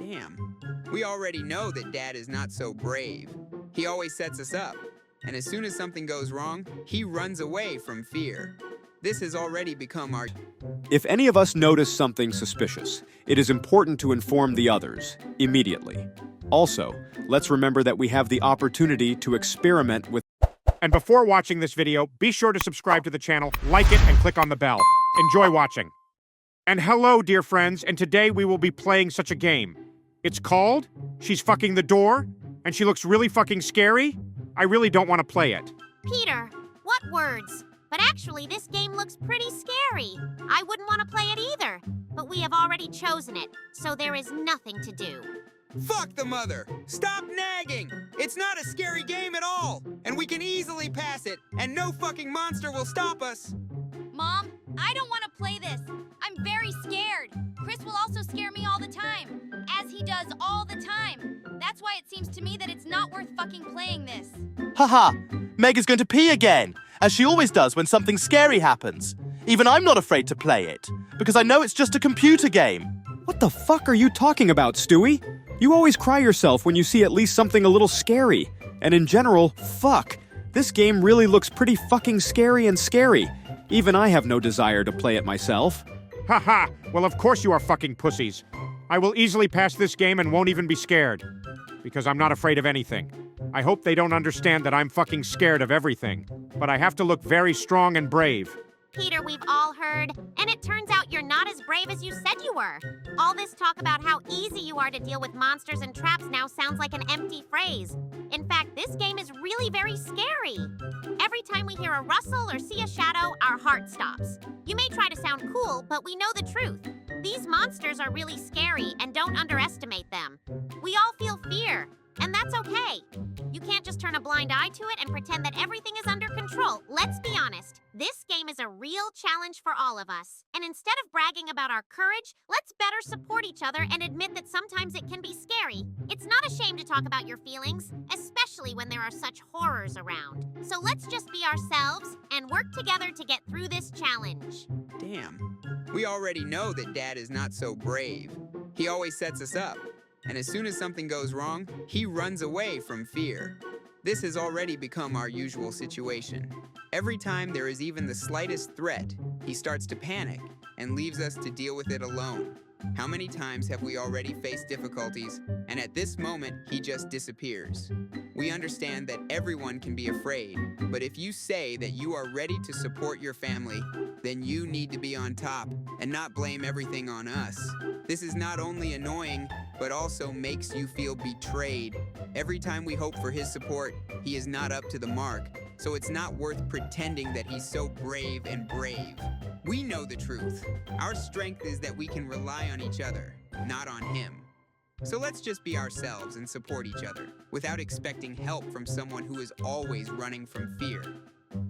Damn. We already know that Dad is not so brave. He always sets us up. And as soon as something goes wrong, he runs away from fear. This has already become our... If any of us notice something suspicious, it is important to inform the others, immediately. Also, let's remember that we have the opportunity to experiment with... And before watching this video, be sure to subscribe to the channel, like it, and click on the bell. Enjoy watching. And hello, dear friends, and today we will be playing such a game. It's called She's Fucking the Door, and she looks really fucking scary. I really don't want to play it. Peter, what words? But actually, this game looks pretty scary. I wouldn't want to play it either. But we have already chosen it, so there is nothing to do. Fuck the mother! Stop nagging! It's not a scary game at all! And we can easily pass it, and no fucking monster will stop us! Mom, I don't want to play this. I'm very scared. Chris will also scare me all the time, as he does all the time. That's why it seems to me that it's not worth fucking playing this. Haha, Meg is going to pee again, as she always does when something scary happens. Even I'm not afraid to play it, because I know it's just a computer game. What the fuck are you talking about, Stewie? You always cry yourself when you see at least something a little scary. And in general, fuck. This game really looks pretty fucking scary and scary. Even I have no desire to play it myself. Haha, well of course you are fucking pussies. I will easily pass this game and won't even be scared. Because I'm not afraid of anything. I hope they don't understand that I'm fucking scared of everything. But I have to look very strong and brave. Peter, we've all heard, and it turns out you're not as brave as you said you were. All this talk about how easy you are to deal with monsters and traps now sounds like an empty phrase. In fact, this game is really very scary. Every time we hear a rustle or see a shadow, our heart stops. You may try to sound cool, but we know the truth. These monsters are really scary, and don't underestimate them. We all feel fear, and that's okay. You can't just turn a blind eye to it and pretend that everything is under control. Let's be honest. This game is a real challenge for all of us. And instead of bragging about our courage, let's better support each other and admit that sometimes it can be scary. It's not a shame to talk about your feelings, especially when there are such horrors around. So let's just be ourselves and work together to get through this challenge. Damn. We already know that Dad is not so brave. He always sets us up. And as soon as something goes wrong, he runs away from fear. This has already become our usual situation. Every time there is even the slightest threat, he starts to panic and leaves us to deal with it alone. How many times have we already faced difficulties, and at this moment, he just disappears? We understand that everyone can be afraid, but if you say that you are ready to support your family, then you need to be on top and not blame everything on us. This is not only annoying, but also makes you feel betrayed. Every time we hope for his support, he is not up to the mark, so it's not worth pretending that he's so brave and brave. We know the truth. Our strength is that we can rely on each other, not on him. So let's just be ourselves and support each other, without expecting help from someone who is always running from fear.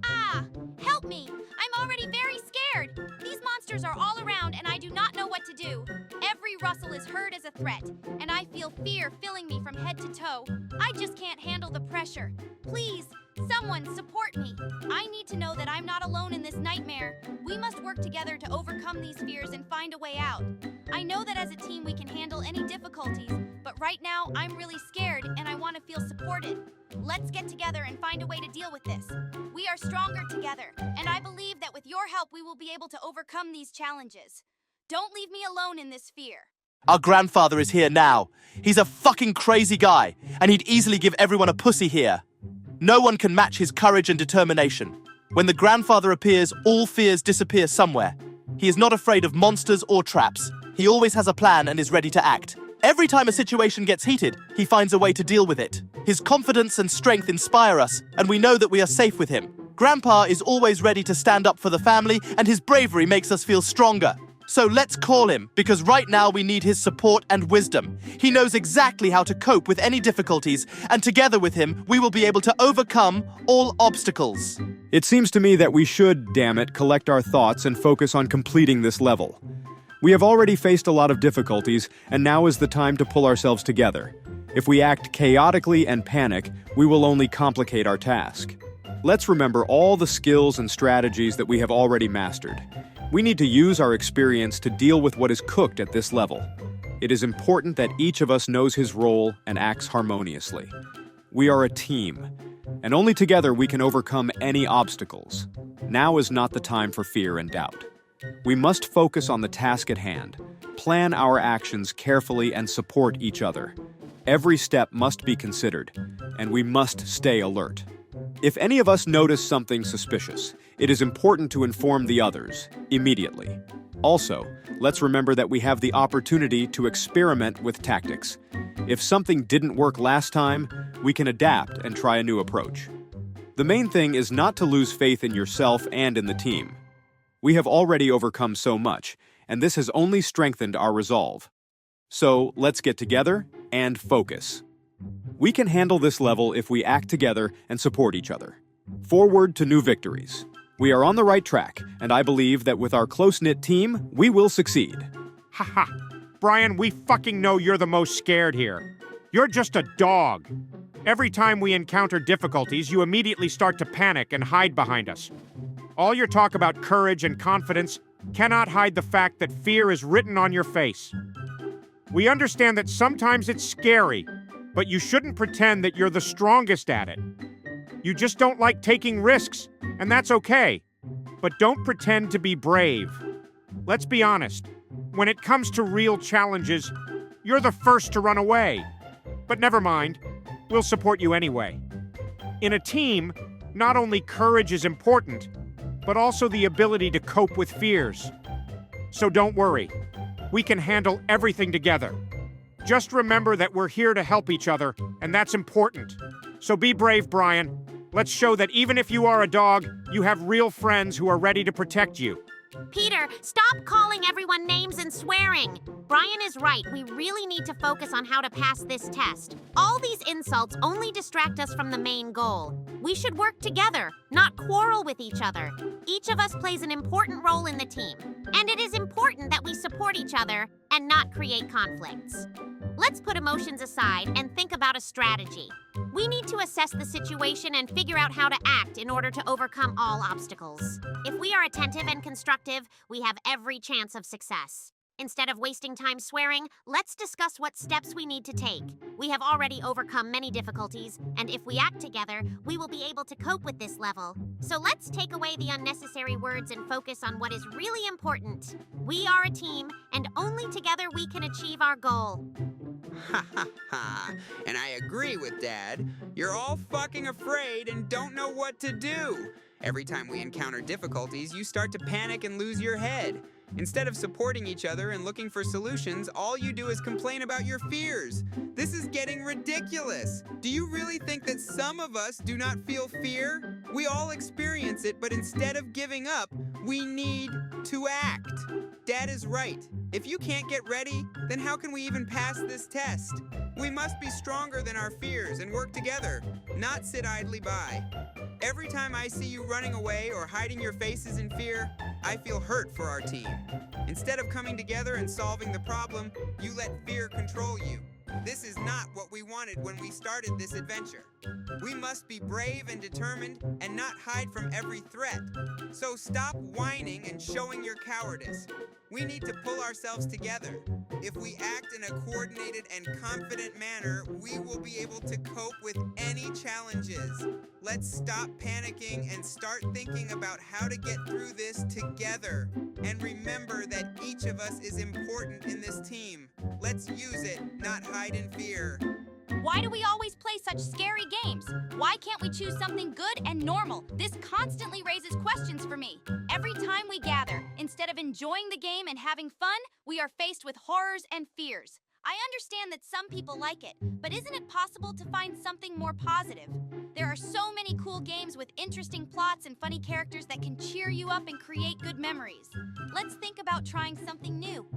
Ah, help me! I'm already very scared! These monsters are all around and I do not know what to do. Every rustle is heard as a threat, and I feel fear filling me from head to toe. I just can't handle the pressure. Please, someone support me. I need to know that I'm not alone in this nightmare. We must work together to overcome these fears and find a way out. I know that as a team we can handle any difficulties, but right now I'm really scared and I want to feel supported. Let's get together and find a way to deal with this. We are stronger together, and I believe that with your help we will be able to overcome these challenges. Don't leave me alone in this fear. Our grandfather is here now. He's a fucking crazy guy, and he'd easily give everyone a pussy here. No one can match his courage and determination. When the grandfather appears, all fears disappear somewhere. He is not afraid of monsters or traps. He always has a plan and is ready to act. Every time a situation gets heated, he finds a way to deal with it. His confidence and strength inspire us, and we know that we are safe with him. Grandpa is always ready to stand up for the family, and his bravery makes us feel stronger. So let's call him, because right now we need his support and wisdom. He knows exactly how to cope with any difficulties, and together with him, we will be able to overcome all obstacles. It seems to me that we should, damn it, collect our thoughts and focus on completing this level. We have already faced a lot of difficulties, and now is the time to pull ourselves together. If we act chaotically and panic, we will only complicate our task. Let's remember all the skills and strategies that we have already mastered. We need to use our experience to deal with what is cooked at this level. It is important that each of us knows his role and acts harmoniously. We are a team, and only together we can overcome any obstacles. Now is not the time for fear and doubt. We must focus on the task at hand, plan our actions carefully, and support each other. Every step must be considered, and we must stay alert. If any of us notice something suspicious, it is important to inform the others immediately. Also, let's remember that we have the opportunity to experiment with tactics. If something didn't work last time, we can adapt and try a new approach. The main thing is not to lose faith in yourself and in the team. We have already overcome so much, and this has only strengthened our resolve. So, let's get together and focus. We can handle this level if we act together and support each other. Forward to new victories. We are on the right track, and I believe that with our close-knit team, we will succeed. Haha. Brian, we fucking know you're the most scared here. You're just a dog. Every time we encounter difficulties, you immediately start to panic and hide behind us. All your talk about courage and confidence cannot hide the fact that fear is written on your face. We understand that sometimes it's scary, but you shouldn't pretend that you're the strongest at it. You just don't like taking risks, and that's okay. But don't pretend to be brave. Let's be honest. When it comes to real challenges, you're the first to run away. But never mind, we'll support you anyway. In a team, not only courage is important, but also the ability to cope with fears. So don't worry, we can handle everything together. Just remember that we're here to help each other, and that's important. So be brave, Brian. Let's show that even if you are a dog, you have real friends who are ready to protect you. Peter, stop calling everyone names and swearing. Brian is right. We really need to focus on how to pass this test. All these insults only distract us from the main goal. We should work together, not quarrel with each other. Each of us plays an important role in the team, and it is important that we support each other and not create conflicts. Let's put emotions aside and think about a strategy. We need to assess the situation and figure out how to act in order to overcome all obstacles. If we are attentive and constructive, we have every chance of success. Instead of wasting time swearing, let's discuss what steps we need to take. We have already overcome many difficulties, and if we act together, we will be able to cope with this level. So let's take away the unnecessary words and focus on what is really important. We are a team, and only together we can achieve our goal. Ha ha ha. And I agree with Dad. You're all fucking afraid and don't know what to do. Every time we encounter difficulties, you start to panic and lose your head. Instead of supporting each other and looking for solutions, all you do is complain about your fears. This is getting ridiculous. Do you really think that some of us do not feel fear? We all experience it, but instead of giving up, we need to act. Dad is right. If you can't get ready, then how can we even pass this test? We must be stronger than our fears and work together, not sit idly by. Every time I see you running away or hiding your faces in fear, I feel hurt for our team. Instead of coming together and solving the problem, you let fear control you. This is not what we wanted when we started this adventure. We must be brave and determined and not hide from every threat. So stop whining and showing your cowardice. We need to pull ourselves together. If we act in a coordinated and confident manner, we will be able to cope with any challenges. Let's stop panicking and start thinking about how to get through this together. And remember that each of us is important in this team. Let's use it, not hide in fear. Why do we always play such scary games? Why can't we choose something good and normal? This constantly raises questions for me. Every time we gather, instead of enjoying the game and having fun, we are faced with horrors and fears. I understand that some people like it, but isn't it possible to find something more positive? There are so many cool games with interesting plots and funny characters that can cheer you up and create good memories. Let's think about trying something new.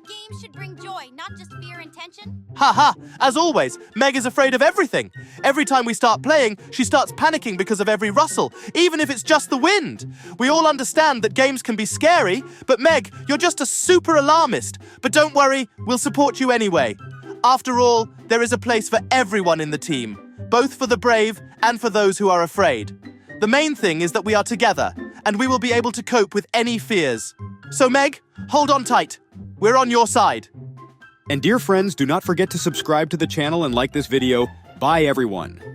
Games should bring joy, not just fear and tension. Haha, as always, Meg is afraid of everything. Every time we start playing, she starts panicking because of every rustle, even if it's just the wind. We all understand that games can be scary, but Meg, you're just a super alarmist. But don't worry, we'll support you anyway. After all, there is a place for everyone in the team, both for the brave and for those who are afraid. The main thing is that we are together, and we will be able to cope with any fears. So Meg, hold on tight. We're on your side. And dear friends, do not forget to subscribe to the channel and like this video. Bye, everyone.